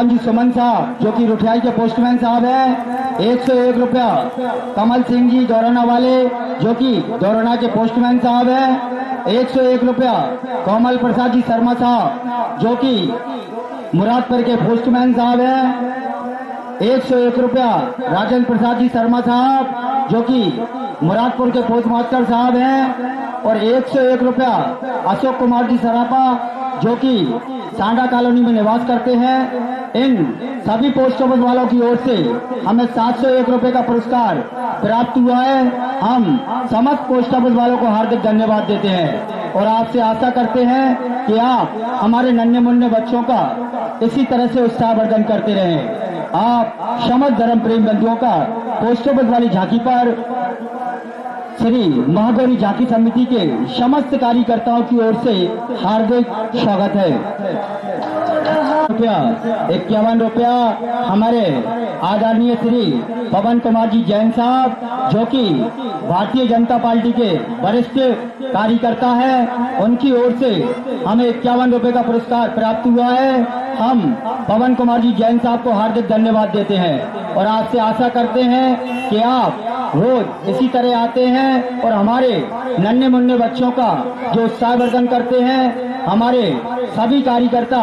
जी सुमन साहब जो कि रुठियाई के पोस्टमैन साहब है 101 रुपया। कमल सिंह जी दौराना वाले जो कि दौराना के पोस्टमैन साहब है 101 रुपया। कोमल प्रसाद जी शर्मा साहब जो कि मुरादपुर के पोस्टमैन साहब है 101 रुपया। राजेंद्र प्रसाद जी शर्मा साहब जो कि मुरादपुर के पोस्ट मास्टर साहब हैं और 101 रुपया। अशोक कुमार जी सरापा जो कि सांडा कॉलोनी में निवास करते हैं। इन सभी पोस्ट ऑफिस वालों की ओर से हमें 701 रुपए का पुरस्कार प्राप्त हुआ है। हम समस्त पोस्ट ऑफिस वालों को हार्दिक धन्यवाद देते हैं और आपसे आशा करते हैं कि आप हमारे नन्हे मुन्ने बच्चों का इसी तरह से उत्साहवर्धन करते रहें। आप समस्त धर्म प्रेम बंधुओं का पोस्ट ऑफिस वाली झांकी पर श्री महागौरी झांकी समिति के समस्त कार्यकर्ताओं की ओर से हार्दिक स्वागत है। 51 रुपया हमारे आदरणीय श्री पवन कुमार जी जैन साहब जो कि भारतीय जनता पार्टी के वरिष्ठ कार्यकर्ता हैं, उनकी ओर से हमें 51 रुपए का पुरस्कार प्राप्त हुआ है। हम पवन कुमार जी जैन साहब को हार्दिक धन्यवाद देते हैं और आपसे आशा करते हैं कि आप रोज इसी तरह आते हैं और हमारे नन्हे मुन्ने बच्चों का जो उत्साहवर्धन करते हैं। हमारे सभी कार्यकर्ता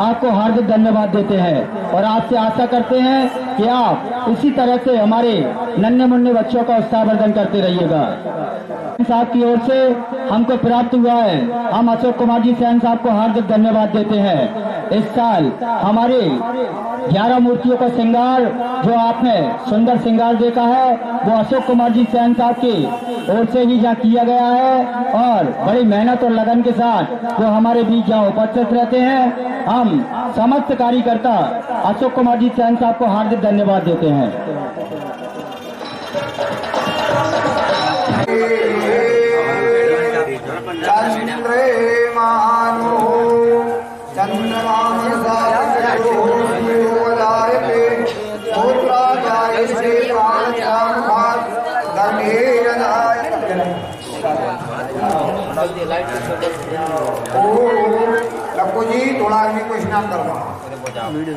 आपको हार्दिक धन्यवाद देते हैं और आपसे आशा करते हैं कि आप इसी तरह से हमारे नन्हे मुन्ने बच्चों का उत्साहवर्धन करते रहिएगा। साहब की ओर से हमको प्राप्त हुआ है। हम अशोक कुमार जी सैन साहब को हार्दिक धन्यवाद देते हैं। इस साल हमारे 11 मूर्तियों का श्रृंगार जो आपने सुंदर श्रृंगार देखा है वो अशोक कुमार जी सैन साहब की ओर से ही जहाँ किया गया है और बड़ी मेहनत और लगन के साथ वो हमारे बीच जहाँ उपस्थित रहते हैं। हम समस्त कार्यकर्ता अशोक कुमार जी सैन साहब को हार्दिक धन्यवाद देते हैं। लक्कू जी थोड़ा आदमी को स्नान करवा।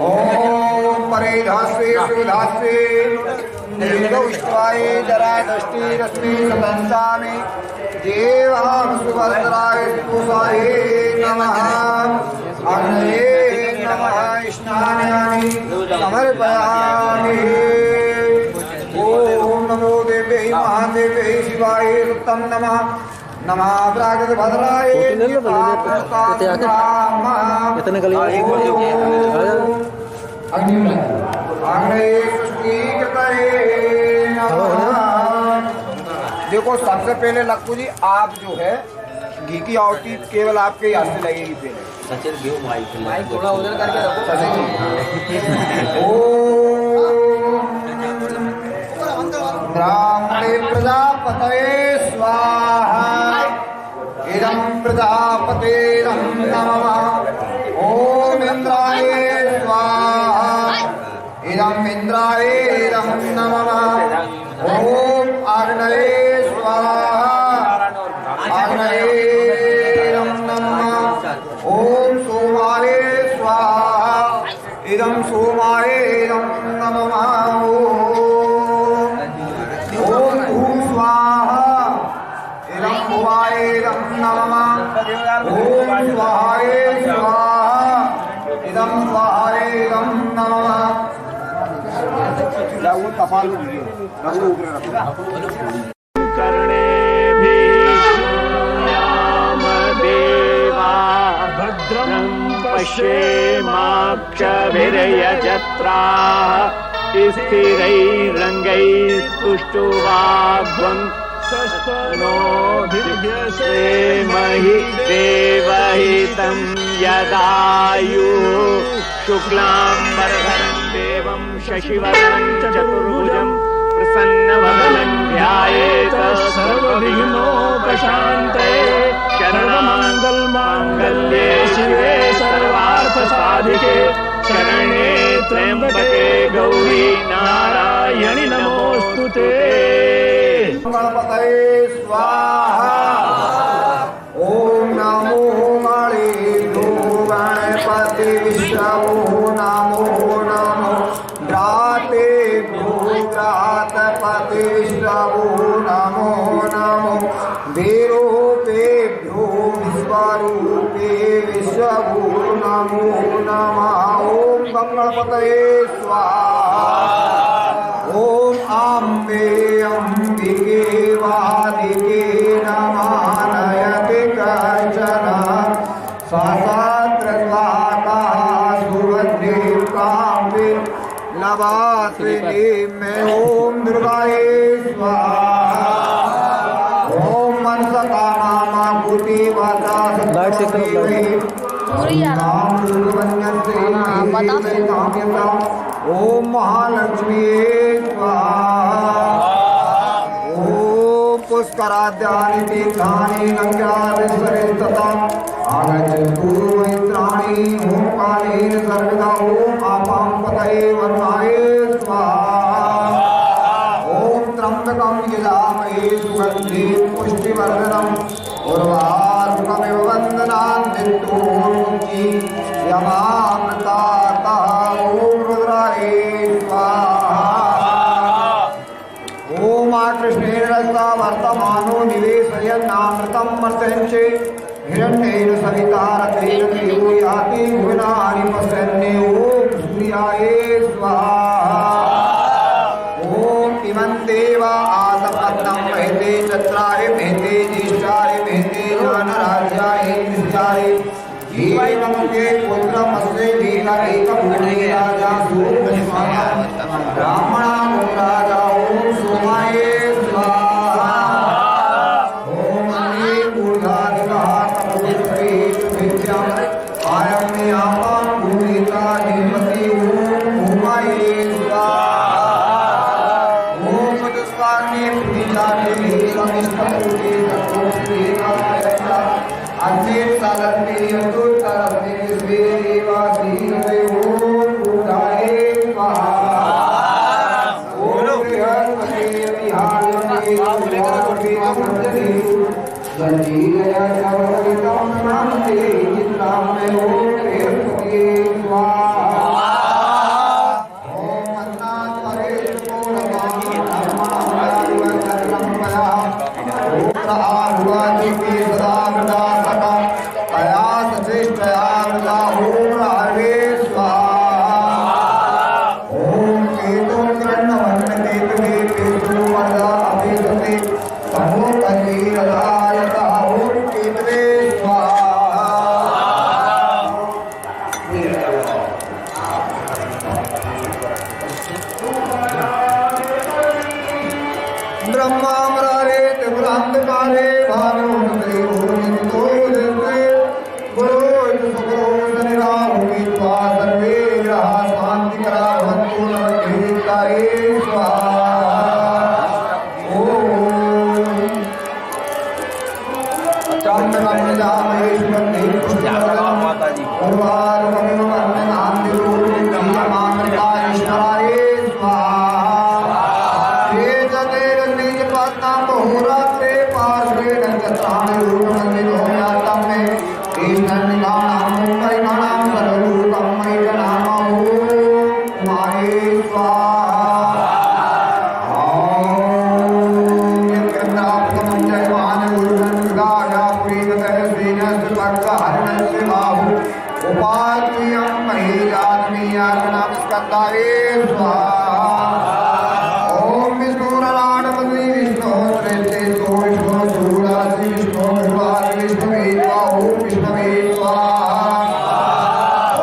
ओम परे धास्वे सुधास्वे निर्दोष्टवाय जरा दृष्टि रश्मि सदंसामि देवां सुभद्राय सुसाये नमः। अग्नये नमः स्नानानि समर्पयामि। ओम नमो देव्यै महादेव्यै शिवाय उत्तम नमः। नमः प्रागत भद्राय देखो सबसे पहले लक्कू जी आप जो है घी की आहुति केवल आपके हाथ से लगेगी। पहले माइक थोड़ा उधर करके रखो। ब्राह्मणे प्रजापतये स्वाहा इदं प्रजापतेरं नमः। ओम इंद्राय स्वाहा इदं इंद्रायेरं नमः। ओम आग्नये स्वाहा आग्नयेरं नमः। ओम सोमाय स्वाहा इदं सोमायेरं नमः। ओम भूम स्वाहा इदं भुवायेरं नमः। ओम स्वाहाय स्वाहा इदं स्वाहायेरं नमः। कर्णे देवा भद्रं पश्येमाक्षभिर्यजत्राः स्थिरैरङ्गैस्तुष्टुवाग्वं नो धीमहि देवहितं यदायुः शुक्लाम्बरधरं देवं शशिवर्णं चतुर्भुजं प्रसन्नवदनं ध्यायेत सर्वविघ्नोपशान्तये। शरणमङ्गलमाङ्गल्ये शिवे सर्वार्थसाधिके शरण्ये त्र्यम्बके गौरी नारायणि नमोस्तुते। गणपतये स्वाहा। ओम नमो गणेभ्यो गणपति विष्णु नमो गंगणपतये स्वाहा। ओम अम्बे अम्बिके वादिके नमानयति कश्चन सहस्रद्वारा सुभद्रे काम्बे नवास्विनी में। ओम दुर्गाये स्वाहा। ओम मनसका नामाकुति वाचा ओम महालक्ष्मी स्वाहा। ओम पुष्कराध्यानि तीर्थानि गंगाधरेश्वरे तथा आगच्छन्तु मैत्राणि। ओम कालेन सर्वदा। ओम आपां पतये वर्णाय स्वाहा। ओम त्र्यंबकं यजामहे सुगन्धिं पुष्टिवर्धनम् उर्वारुकमिव वन्दनान् नित्योर्मुक्ति यमामृताः। ओम रुद्राय स्वाहा। ओम कृष्णेन रसा वर्तमानो निवेशयन्नामृतं मर्त्यञ्चे हिरण्येन सविता रतेन देवो याति भुवनानि पश्यन्ने। ओम सूर्याय स्वाहा। ओम इमं देवा आसपत्नं महते चत्राय महते ज्येष्ठाय महते ज्ञानराज्याय नित्याय एवं के पुत्रमस्ते वीरा एकं गणे राजा सूर्यस्वाहा ब्राह्मणा राजा। ओम सोमाय स्वाहा। ओम अग्नि ऊर्ध्वाधिकः तमोश्री विद्यां आयं मे आपां भूमिका निर्मति। ओम भूमाय स्वाहा। ओम चतुष्पादने पृथिव्यानि एकमिष्टभूते तत्त्वोऽस्ति एकः अन्ये साधन्ते यन्तुत्तरस्ते स्वेदेवासीनते। ओम बुधाय स्वाहा। ओम बृहस्पते विहारये स्वाहा। संजीवया सर्वविदं नमस्ते चित्रां मे। ओम बृहस्पते स्वाहा। ओम अन्नात्मरे सदा मृदा सका तया सचेष्टया मृदा। ओम हरे स्वाहा। ओम केतुं कृण्णवन्न केतवे केतु वर्धा अभिसते तमो कलीरदायता। ओम केतवे स्वाहा। ब्रह्मा मरारे त्रिपुरांतकारे भानुमते भूमितो जगते गुरो सुखो शनिरा भूमित्वा सर्वे ग्रहा शांतिकरा भवन्तु नमः स्वाहा। ओम चांदनं निजामहे सुगन्धिं पुष्टिवर्धनम् उर्वारुकमिव वर्णनान् निरूपयमामृताय ईश्वराय स्वाहा। ये जतेन निजपत्नां बहुरात्रे पार्श्वे नक्षत्राणि रूपमन्दिरो यातं मे ईश्वरनिगानां परिगणानां सर्वभूतं मयि जनानां। ओम उमाये स्वाहा। ओम यज्ञप्राप्तं जयमानं गुरुनन्दाया पुरीगतः श्रीनस्य भक्तहरणस्य बाहु उपात्म्यं मही जानमीयार्चनां स्कन्दाय स्वाहा। ओम विष्णुरनाडपति विष्णु श्रेष्ठे सो विष्णु सूरासि विष्णु भगवान् विष्णवे स्वाहा। ओम विष्णवे स्वाहा।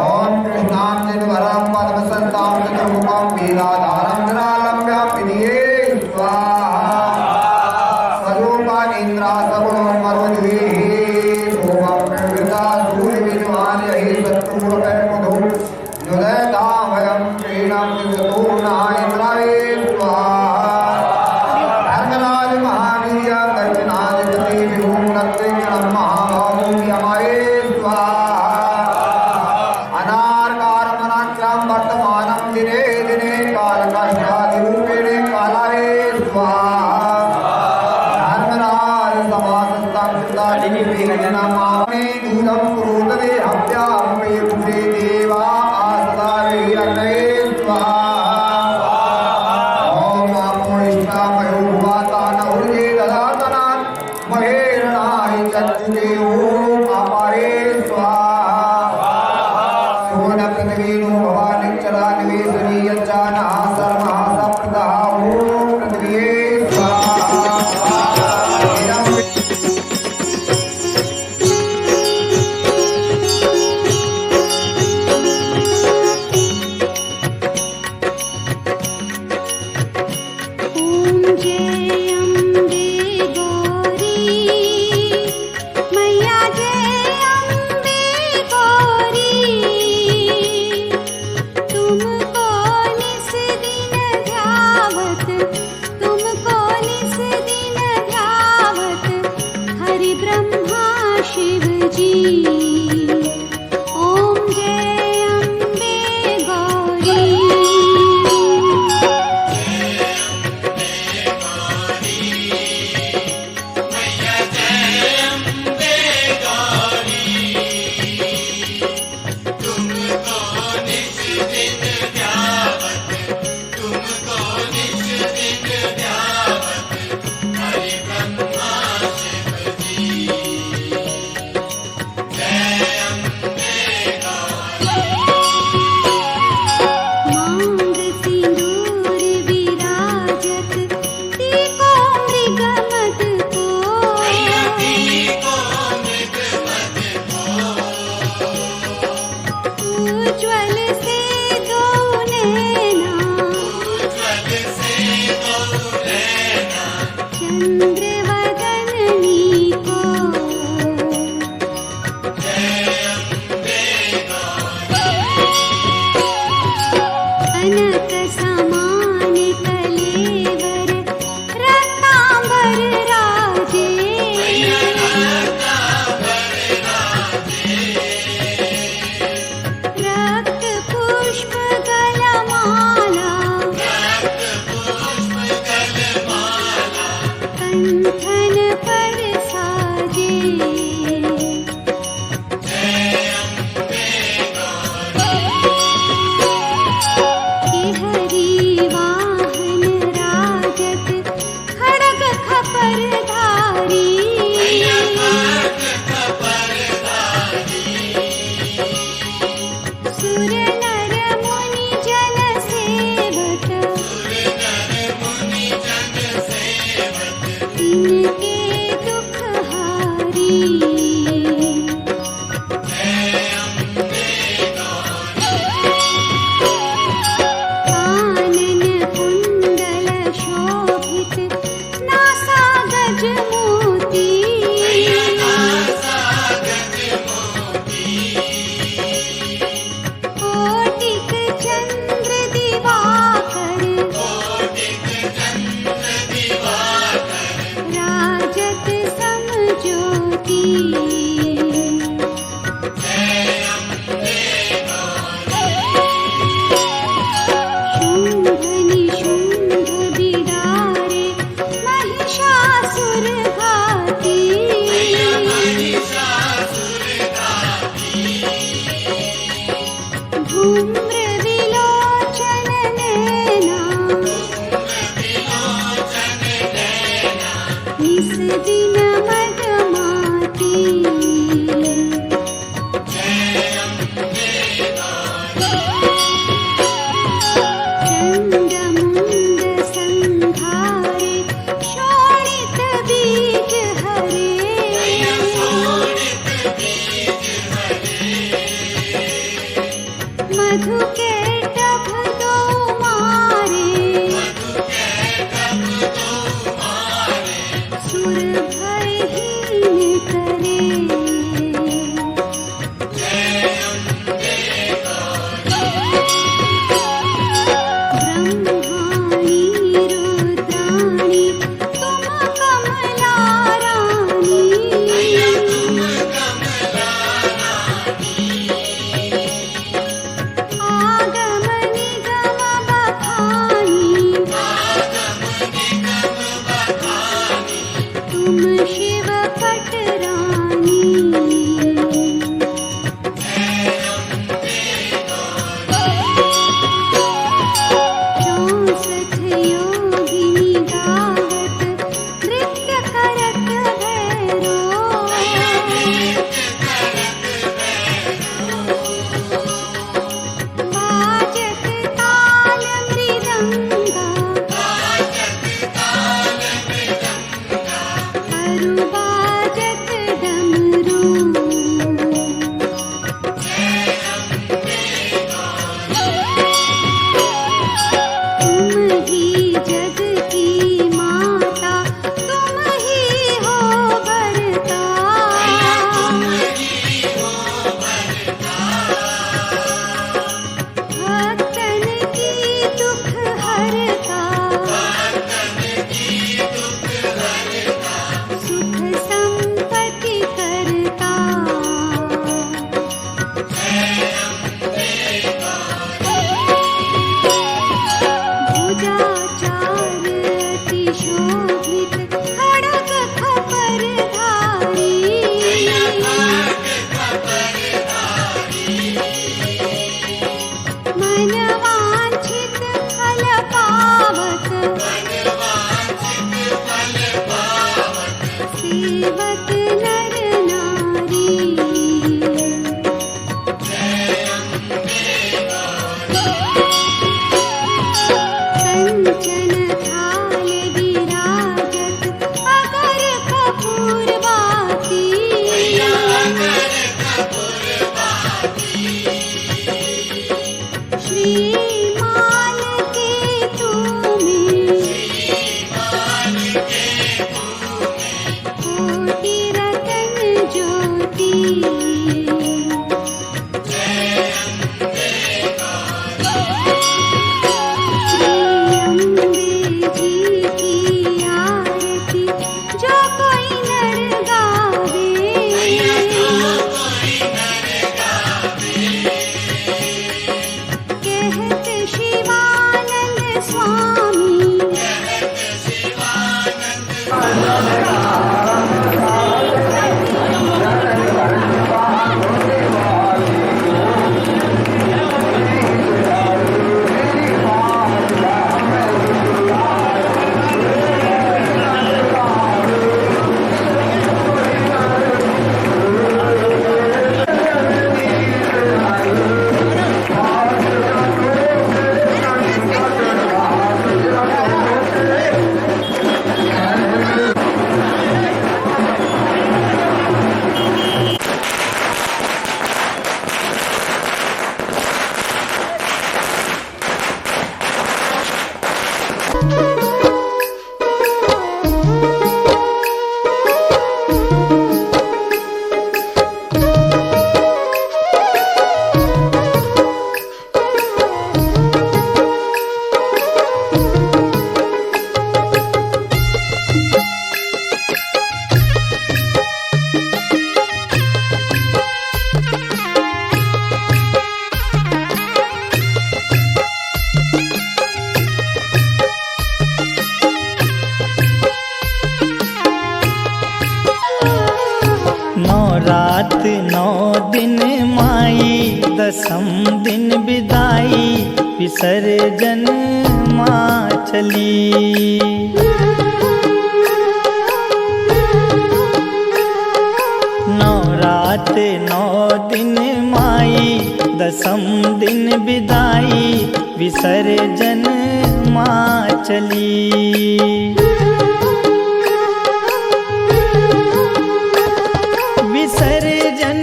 ओम कृष्णांजनवरं पद्मसन्तां चतुर्मुखं वीराधारं जनालम्ब्यापिनिये स्वाहा। स्वरूपानीन्द्रा सगुणो मरुद्भिः सोमं प्रवृता सूर्यविद्वान्यहि शत्रुमुखैर्मधु नुदयतामयं क्षीणं विसतूर्णाय इन्द्राय स्वाहा। धर्मराज महावीर दक्षिणाधिपति विभुं रत्रिगणं महाभागं यमाय स्वाहा। अनार्कारमनाख्यां वर्तमानं दिने दिने कालकष्टादिरूपेण कालाय स्वाहा। धर्मराज समासस्तं चित्तादिविघ्नमामे दूतं कुरुतवे हव्यां मे पुरे देवा आसदा वीरग्नये स्वाहा। ओम अपोष्टामयो भवातान ऊर्जे ददातनान् महेरणाय चक्षुषे। ओम अपारे स्वाहा। सुवन पृथ्वीनो भवानि निवेशनीय जाना सर्वः सप्रदा ओम पृथ्वी स्वाहा। सेवक नर नारी। कंचन थाल विराजत अगर कपूर बाती। श्रीमान के तुम्हें कोटि रतन ज्योति। श्री अम्बे जी की आरती जो कोई नर गावे। कहत शिवानंद स्वामी। रात 9 दिन माई, दसम दिन विदाई, विसर्जन माँ चली। रात 9 दिन माई, दसम दिन विदाई, विसर्जन माँ चली। विसर्जन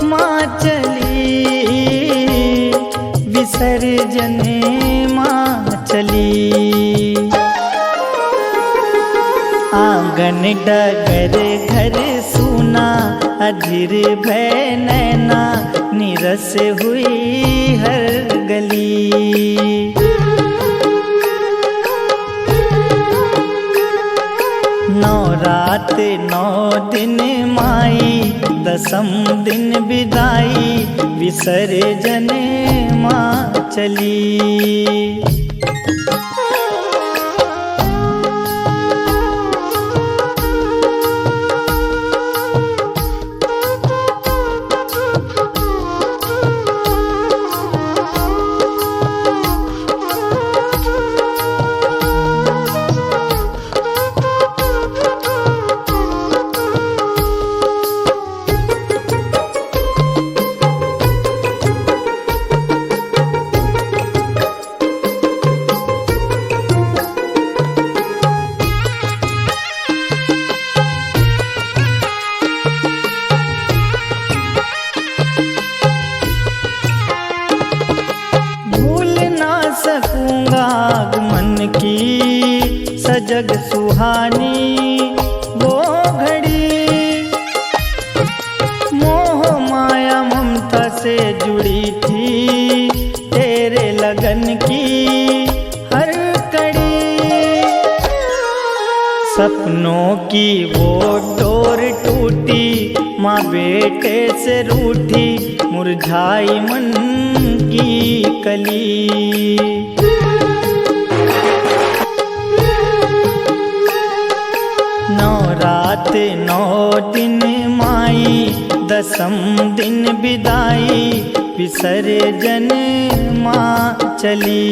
माँ चली, विसर्जन माँ चली। आंगन डगर घर सुना, अधीर भय नैना, निरस हुई हर गली। रात 9 दिन माई, दसम दिन विदाई, विसर्जन माँ चली। आगमन की सजग सुहानी वो घड़ी, मोह माया ममता से जुड़ी थी, तेरे लगन की हर कड़ी। सपनों की वो डोर टूटी, माँ बेटे से रूठी, मुरझाई मन की कली। रात 9 दिन माई, दसम दिन विदाई, विसर्जन माँ चली।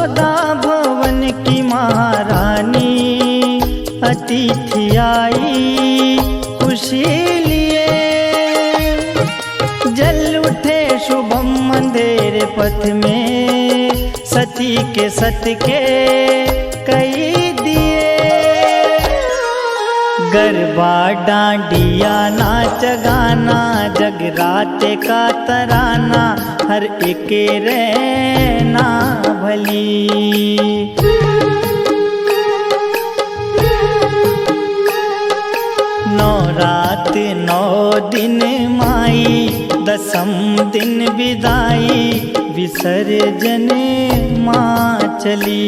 यशोदा भवन की महारानी अतिथि आई खुशी लिए। जल उठे शुभम अंधेरे पथ में, सती के सत के कई दिए। गरबा डांडिया नाच गाना, जगराते का तराना, हर एक रहना भली। नौ रात 9 दिन माई, दसम दिन विदाई, विसर्जन माँ चली।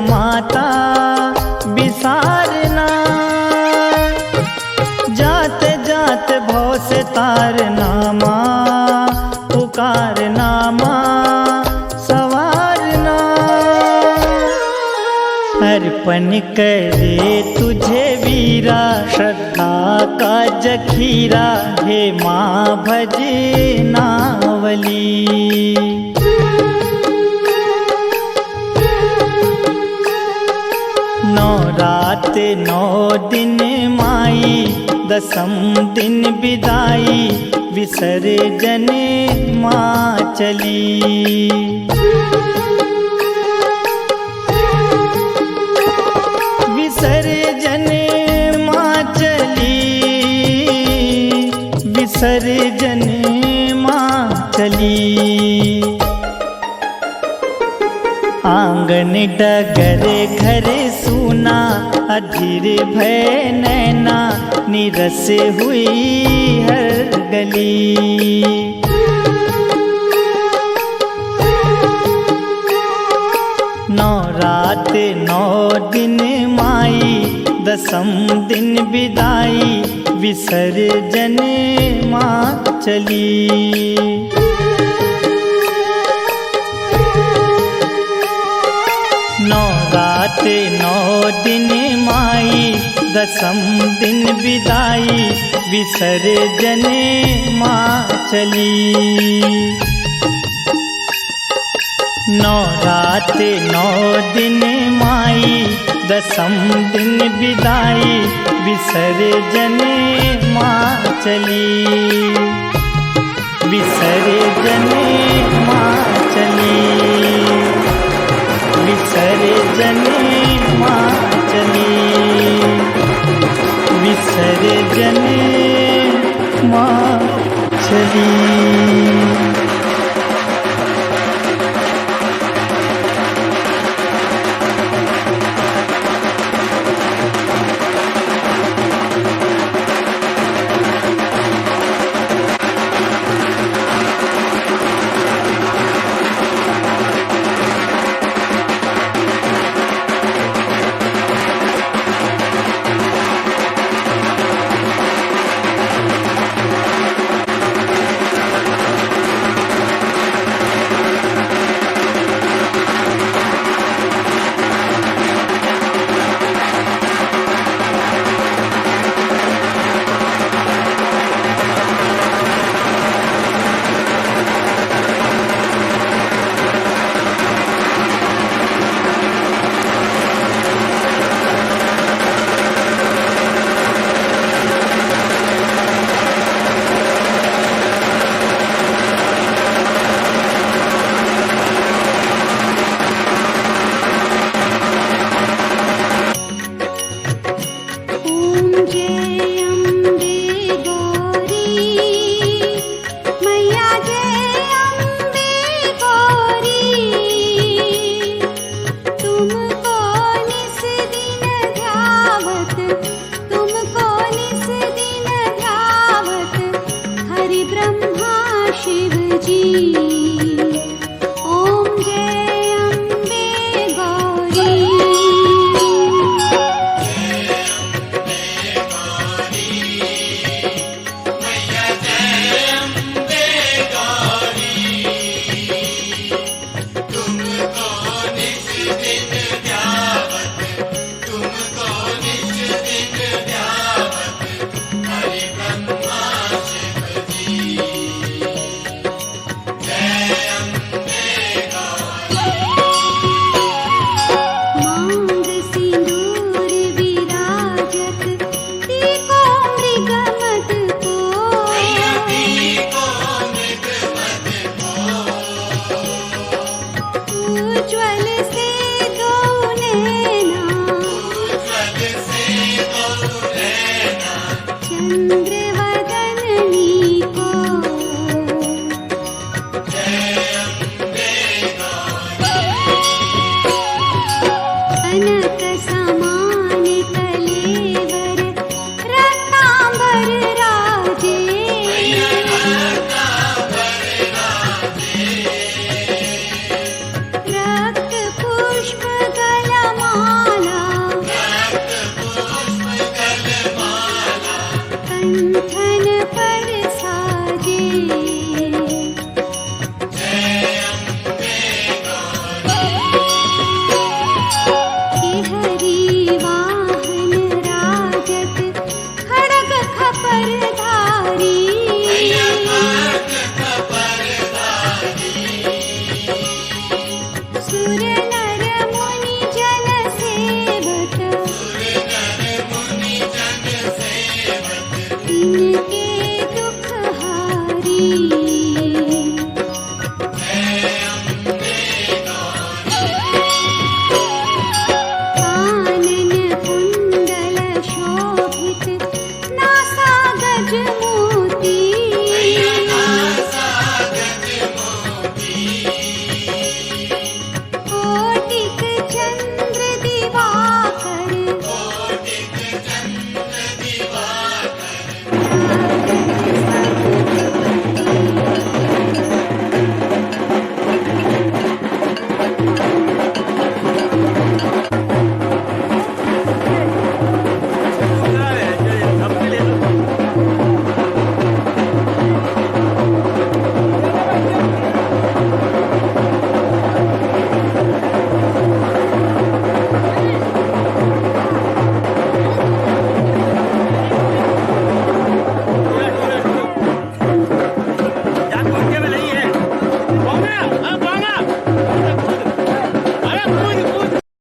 माता बिसारना, जाते जाते भव से तारना माँ, पुकारना माँ, सवारना। अर्पण करे तुझे वीरा, श्रद्धा का जखीरा, हे माँ भजनावली। नौ रात 9 दिन माई, दसम दिन विदाई, विसर्जन माँ चली। विसर्जन माँ चली, विसर्जन माँ चली। आंगन डगर घर सूना, अधीर भय नैना, निरस हुई हर गली। नौ रात 9 दिन माई, दसम दिन विदाई, विसर्जन माँ चली। नौ रात 9 दिन माई, दसम दिन विदाई, विसर्जन माँ चली। नौ रात 9 दिन माई, दसम दिन विदाई, विसर्जन माँ चली। विसर्जन माँ चली, विसर्जन माँ चली, विसर्जन माँ चली। जी